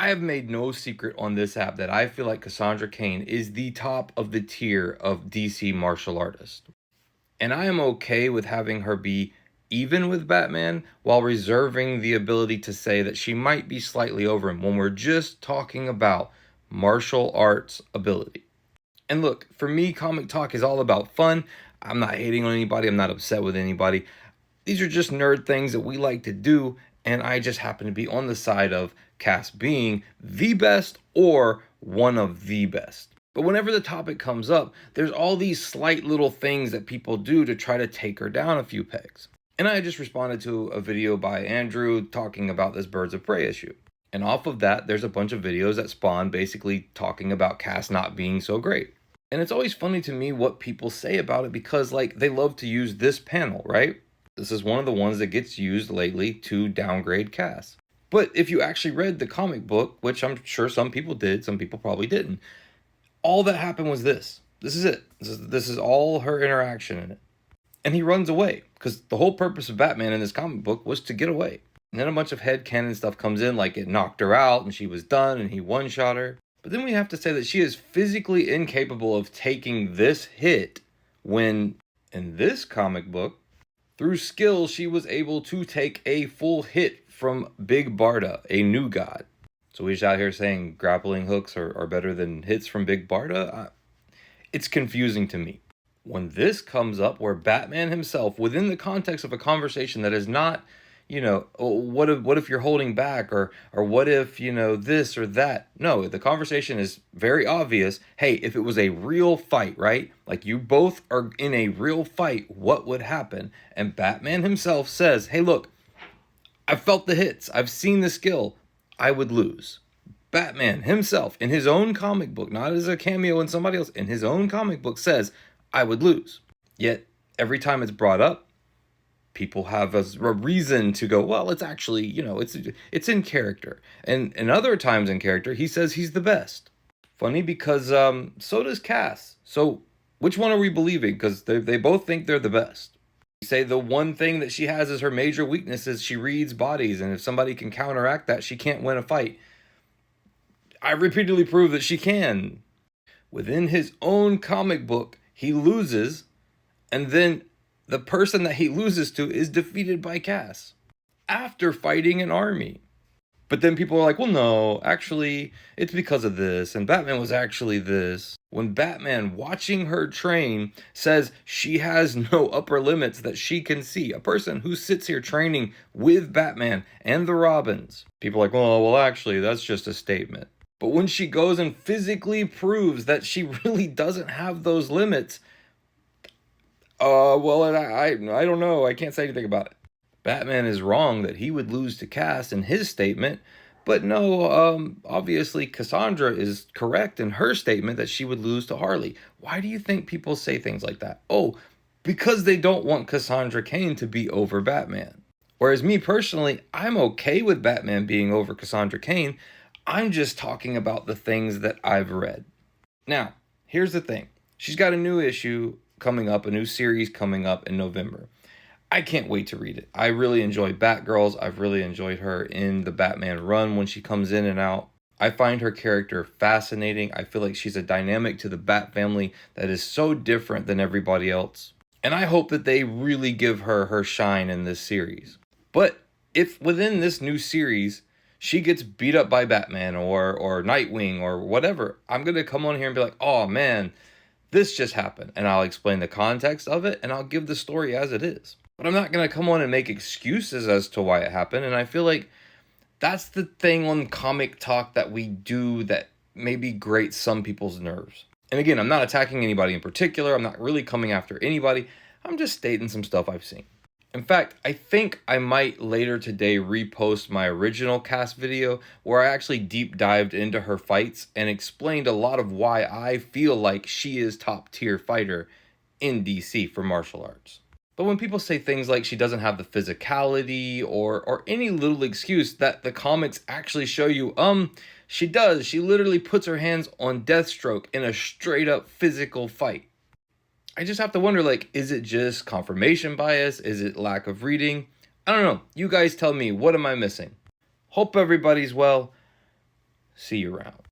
I have made no secret on this app that I feel like Cassandra Cain is the top of the tier of DC martial artists. And I am okay with having her be even with Batman while reserving the ability to say that she might be slightly over him when we're just talking about martial arts ability. And look, for me, comic talk is all about fun. I'm not hating on anybody, I'm not upset with anybody. These are just nerd things that we like to do, and I just happen to be on the side of Cass being the best or one of the best. But whenever the topic comes up, there's all these slight little things that people do to try to take her down a few pegs. And I just responded to a video by Andrew talking about this Birds of Prey issue. And off of that, there's a bunch of videos that spawn basically talking about Cass not being so great. And it's always funny to me what people say about it because, like, they love to use this panel, right? This is one of the ones that gets used lately to downgrade Cass. But if you actually read the comic book, which I'm sure some people did, some people probably didn't, all that happened was this. This is it. This is all her interaction in it. And he runs away because the whole purpose of Batman in this comic book was to get away. And then a bunch of headcanon stuff comes in, like it knocked her out and she was done and he one-shot her. But then we have to say that she is physically incapable of taking this hit when, in this comic book, through skill, she was able to take a full hit from Big Barda, a new god. So we're just out here saying grappling hooks are better than hits from Big Barda? It's confusing to me. When this comes up where Batman himself, within the context of a conversation that is not, oh, what if you're holding back, or what if, this or that. No, the conversation is very obvious. Hey, if it was a real fight, right? Like you both are in a real fight, what would happen? And Batman himself says, hey, look, I've felt the hits. I've seen the skill. I would lose. Batman himself, in his own comic book, not as a cameo in somebody else, in his own comic book says, I would lose. Yet, every time it's brought up, people have a reason to go, well, it's actually, it's in character. And other times in character, he says he's the best. Funny because so does Cass. So which one are we believing? Because they both think they're the best. You say the one thing that she has as her major weakness is she reads bodies. And if somebody can counteract that, she can't win a fight. I repeatedly prove that she can. Within his own comic book, he loses, and then the person that he loses to is defeated by Cass after fighting an army. But then people are like, well, no, actually, it's because of this, and Batman was actually this. When Batman, watching her train, says she has no upper limits that she can see, a person who sits here training with Batman and the Robins, people are like, well, actually, that's just a statement. But when she goes and physically proves that she really doesn't have those limits, well, I don't know. I can't say anything about it. Batman is wrong that he would lose to Cass in his statement, but no, obviously Cassandra is correct in her statement that she would lose to Harley. Why do you think people say things like that? Oh, because they don't want Cassandra Cain to be over Batman. Whereas me personally, I'm okay with Batman being over Cassandra Cain. I'm just talking about the things that I've read. Now, here's the thing. She's got a new issue coming up, a new series coming up in November. I can't wait to read it. I really enjoy Batgirls. I've really enjoyed her in the Batman run when she comes in and out. I find her character fascinating. I feel like she's a dynamic to the Bat family that is so different than everybody else. And I hope that they really give her her shine in this series. But if within this new series, she gets beat up by Batman or Nightwing or whatever, I'm going to come on here and be like, oh man, this just happened. And I'll explain the context of it and I'll give the story as it is. But I'm not going to come on and make excuses as to why it happened. And I feel like that's the thing on comic talk that we do that maybe grates some people's nerves. And again, I'm not attacking anybody in particular. I'm not really coming after anybody. I'm just stating some stuff I've seen. In fact, I think I might later today repost my original Cass video where I actually deep dived into her fights and explained a lot of why I feel like she is top tier fighter in DC for martial arts. But when people say things like she doesn't have the physicality or any little excuse that the comics actually show you, she does. She literally puts her hands on Deathstroke in a straight up physical fight. I just have to wonder, like, is it just confirmation bias? Is it lack of reading? I don't know. You guys tell me, what am I missing? Hope everybody's well. See you around.